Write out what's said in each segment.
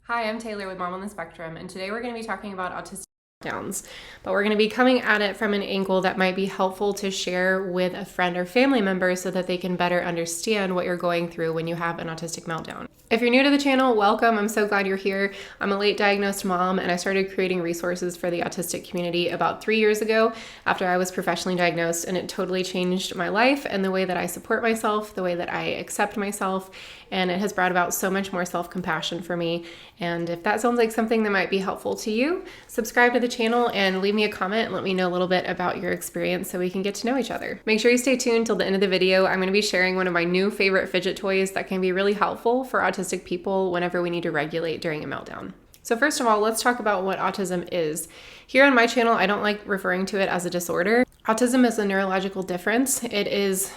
Hi, I'm Taylor with Mom on the Spectrum, and today we're going to be talking about autistic meltdowns, but we're going to be coming at it from an angle that might be helpful to share with a friend or family member so that they can better understand what you're going through when you have an autistic meltdown. If you're new to the channel, welcome. I'm so glad you're here. I'm a late diagnosed mom, and I started creating resources for the autistic community about 3 years ago after I was professionally diagnosed, and it totally changed my life and the way that I support myself, the way that I accept myself, and it has brought about so much more self-compassion for me. And if that sounds like something that might be helpful to you, subscribe to the channel and leave me a comment and let me know a little bit about your experience so we can get to know each other. Make sure you stay tuned till the end of the video. I'm going to be sharing one of my new favorite fidget toys that can be really helpful for autistic people whenever we need to regulate during a meltdown. So first of all, let's talk about what autism is. Here on my channel, I don't like referring to it as a disorder. Autism is a neurological difference. It is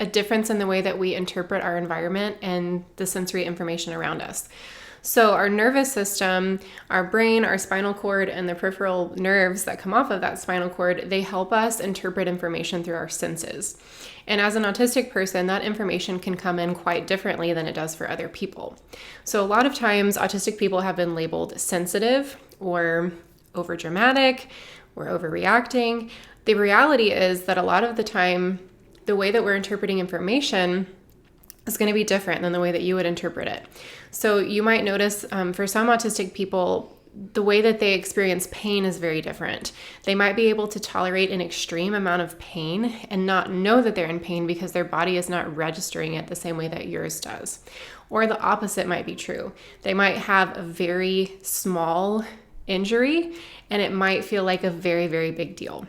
a difference in the way that we interpret our environment and the sensory information around us. So our nervous system, our brain, our spinal cord, and the peripheral nerves that come off of that spinal cord, they help us interpret information through our senses. And as an autistic person, that information can come in quite differently than it does for other people. So a lot of times, autistic people have been labeled sensitive or overdramatic or overreacting. The reality is that a lot of the time, the way that we're interpreting information is going to be different than the way that you would interpret it. So you might notice for some autistic people, the way that they experience pain is very different. They might be able to tolerate an extreme amount of pain and not know that they're in pain because their body is not registering it the same way that yours does. Or the opposite might be true. They might have a very small injury and it might feel like a very, very big deal.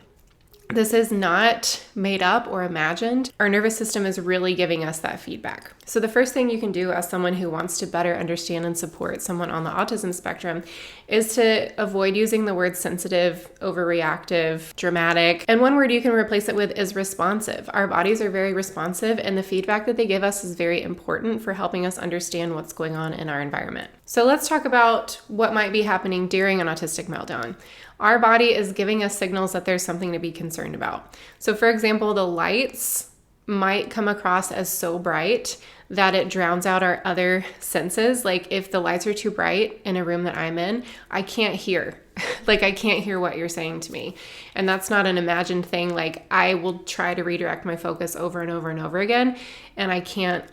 This is not made up or imagined. Our nervous system is really giving us that feedback. So the first thing you can do as someone who wants to better understand and support someone on the autism spectrum is to avoid using the word sensitive, overreactive, dramatic. And one word you can replace it with is responsive. Our bodies are very responsive, and the feedback that they give us is very important for helping us understand what's going on in our environment. So let's talk about what might be happening during an autistic meltdown. Our body is giving us signals that there's something to be concerned about. So for example, the lights might come across as so bright that it drowns out our other senses. Like if the lights are too bright in a room that I'm in, I can't hear. Like I can't hear what you're saying to me. And that's not an imagined thing. Like I will try to redirect my focus over and over and over again, and I can't.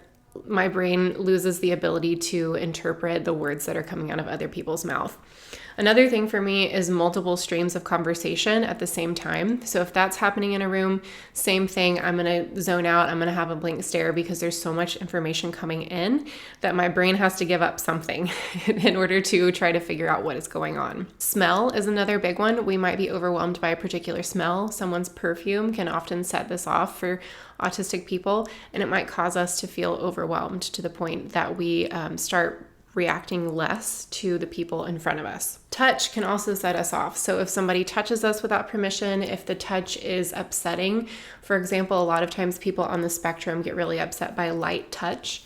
My brain loses the ability to interpret the words that are coming out of other people's mouth. Another thing for me is multiple streams of conversation at the same time. So if that's happening in a room, same thing, I'm going to zone out. I'm going to have a blank stare because there's so much information coming in that my brain has to give up something in order to try to figure out what is going on. Smell is another big one. We might be overwhelmed by a particular smell. Someone's perfume can often set this off for autistic people, and it might cause us to feel overwhelmed to the point that we start reacting less to the people in front of us. Touch can also set us off. So if somebody touches us without permission, if the touch is upsetting, for example, a lot of times people on the spectrum get really upset by light touch.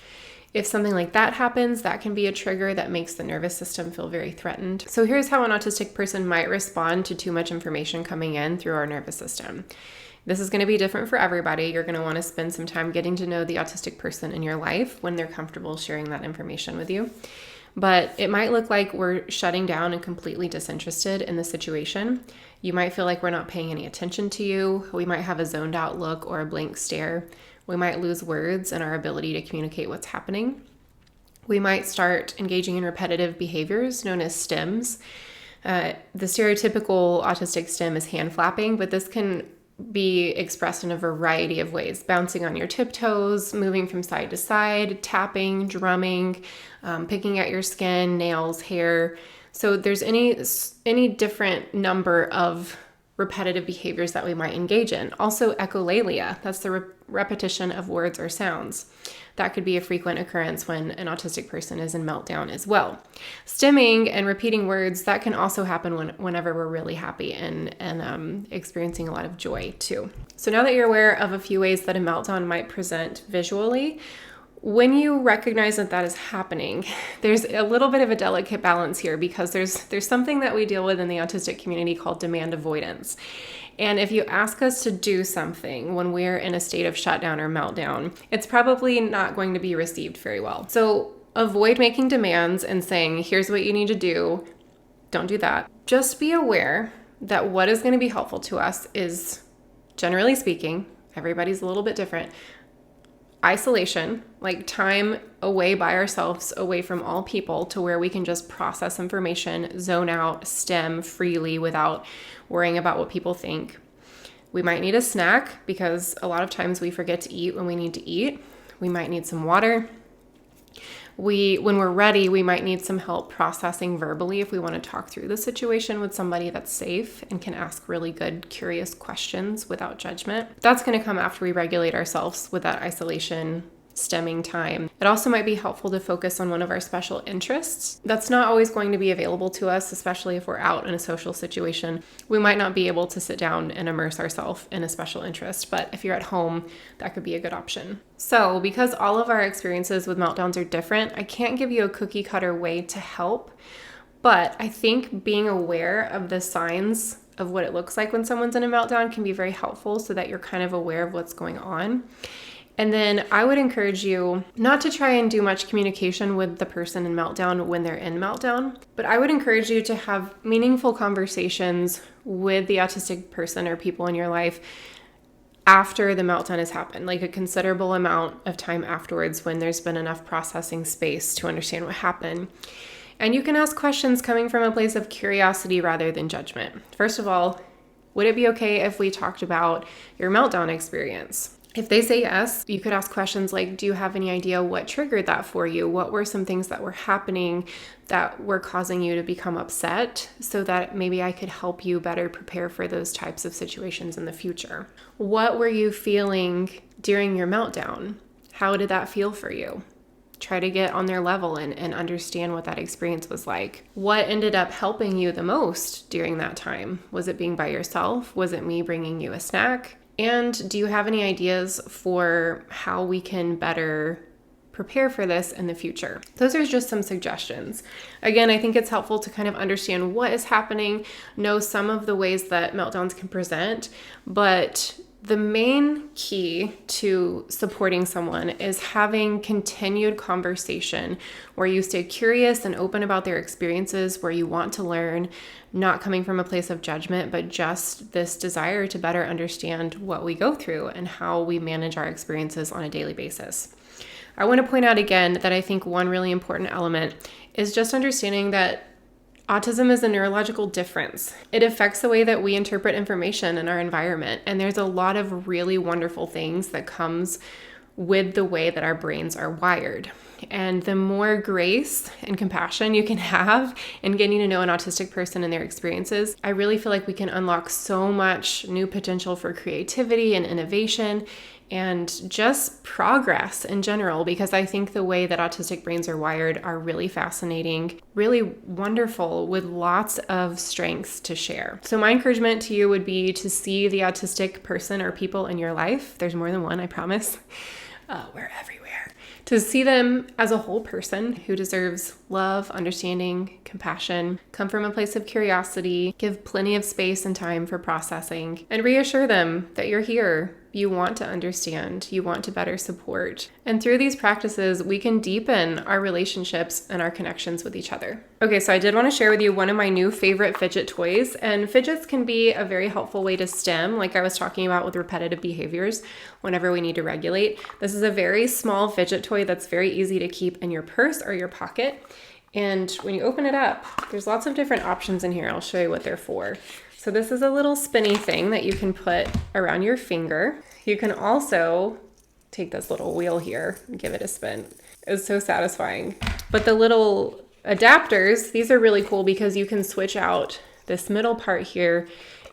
If something like that happens, that can be a trigger that makes the nervous system feel very threatened. So here's how an autistic person might respond to too much information coming in through our nervous system. This is going to be different for everybody. You're going to want to spend some time getting to know the autistic person in your life when they're comfortable sharing that information with you. But it might look like we're shutting down and completely disinterested in the situation. You might feel like we're not paying any attention to you. We might have a zoned out look or a blank stare. We might lose words and our ability to communicate what's happening. We might start engaging in repetitive behaviors known as stims. The stereotypical autistic stim is hand flapping, but this can be expressed in a variety of ways: bouncing on your tiptoes, moving from side to side, tapping, drumming, picking at your skin, nails, hair. So there's any different number of repetitive behaviors that we might engage in. Also echolalia, that's the repetition of words or sounds. That could be a frequent occurrence when an autistic person is in meltdown as well. Stimming and repeating words, that can also happen whenever we're really happy and experiencing a lot of joy too. So now that you're aware of a few ways that a meltdown might present visually, when you recognize that that is happening, there's a little bit of a delicate balance here because there's something that we deal with in the autistic community called demand avoidance. And if you ask us to do something when we're in a state of shutdown or meltdown, it's probably not going to be received very well. So avoid making demands and saying, here's what you need to do. Don't do that. Just be aware that what is going to be helpful to us is, generally speaking, everybody's a little bit different, isolation, like time away by ourselves, away from all people, to where we can just process information, zone out, stem freely without worrying about what people think. We might need a snack because a lot of times we forget to eat when we need to eat. We might need some water. When we're ready, we might need some help processing verbally if we want to talk through the situation with somebody that's safe and can ask really good, curious questions without judgment. That's going to come after we regulate ourselves with that isolation stemming time. It also might be helpful to focus on one of our special interests. That's not always going to be available to us, especially if we're out in a social situation. We might not be able to sit down and immerse ourselves in a special interest, but if you're at home, that could be a good option. So because all of our experiences with meltdowns are different, I can't give you a cookie cutter way to help, but I think being aware of the signs of what it looks like when someone's in a meltdown can be very helpful so that you're kind of aware of what's going on. And then I would encourage you not to try and do much communication with the person in meltdown when they're in meltdown, but I would encourage you to have meaningful conversations with the autistic person or people in your life after the meltdown has happened, like a considerable amount of time afterwards when there's been enough processing space to understand what happened. And you can ask questions coming from a place of curiosity rather than judgment. First of all, would it be okay if we talked about your meltdown experience? If they say yes, you could ask questions like, do you have any idea what triggered that for you? What were some things that were happening that were causing you to become upset so that maybe I could help you better prepare for those types of situations in the future? What were you feeling during your meltdown? How did that feel for you? Try to get on their level and understand what that experience was like. What ended up helping you the most during that time? Was it being by yourself? Was it me bringing you a snack? And do you have any ideas for how we can better prepare for this in the future? Those are just some suggestions. Again, I think it's helpful to kind of understand what is happening, know some of the ways that meltdowns can present, but the main key to supporting someone is having continued conversation where you stay curious and open about their experiences, where you want to learn, not coming from a place of judgment, but just this desire to better understand what we go through and how we manage our experiences on a daily basis. I want to point out again that I think one really important element is just understanding that autism is a neurological difference. It affects the way that we interpret information in our environment, and there's a lot of really wonderful things that comes with the way that our brains are wired. And the more grace and compassion you can have in getting to know an autistic person and their experiences, I really feel like we can unlock so much new potential for creativity and innovation and just progress in general, because I think the way that autistic brains are wired are really fascinating, really wonderful, with lots of strengths to share. So my encouragement to you would be to see the autistic person or people in your life. There's more than one, I promise. We're everywhere. To see them as a whole person who deserves love, understanding, compassion, come from a place of curiosity, give plenty of space and time for processing, and reassure them that you're here. You want to understand, you want to better support. And through these practices, we can deepen our relationships and our connections with each other. Okay, so I did want to share with you one of my new favorite fidget toys, and fidgets can be a very helpful way to stem, like I was talking about with repetitive behaviors whenever we need to regulate. This is a very small fidget toy that's very easy to keep in your purse or your pocket. And when you open it up, there's lots of different options in here. I'll show you what they're for. So this is a little spinny thing that you can put around your finger. You can also take this little wheel here and give it a spin. It's so satisfying. But the little adapters, these are really cool because you can switch out this middle part here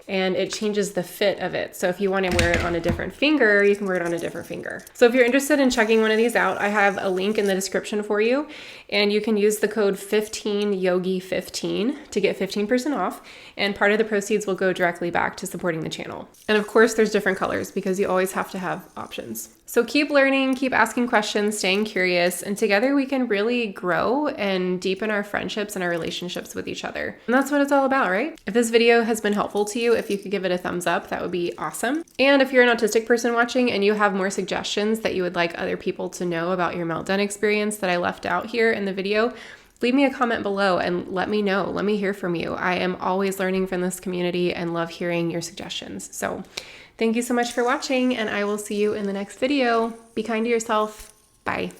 and it changes the fit of it. So if you want to wear it on a different finger, you can wear it on a different finger. So if you're interested in checking one of these out, I have a link in the description for you, and you can use the code 15yogi15 to get 15% off, and part of the proceeds will go directly back to supporting the channel. And of course, there's different colors because you always have to have options. So keep learning, keep asking questions, staying curious, and together we can really grow and deepen our friendships and our relationships with each other. And that's what it's all about, right? If this video has been helpful to you, if you could give it a thumbs up, that would be awesome. And if you're an autistic person watching and you have more suggestions that you would like other people to know about your meltdown experience that I left out here in the video, leave me a comment below and let me know. Let me hear from you. I am always learning from this community and love hearing your suggestions. So thank you so much for watching, and I will see you in the next video. Be kind to yourself. Bye.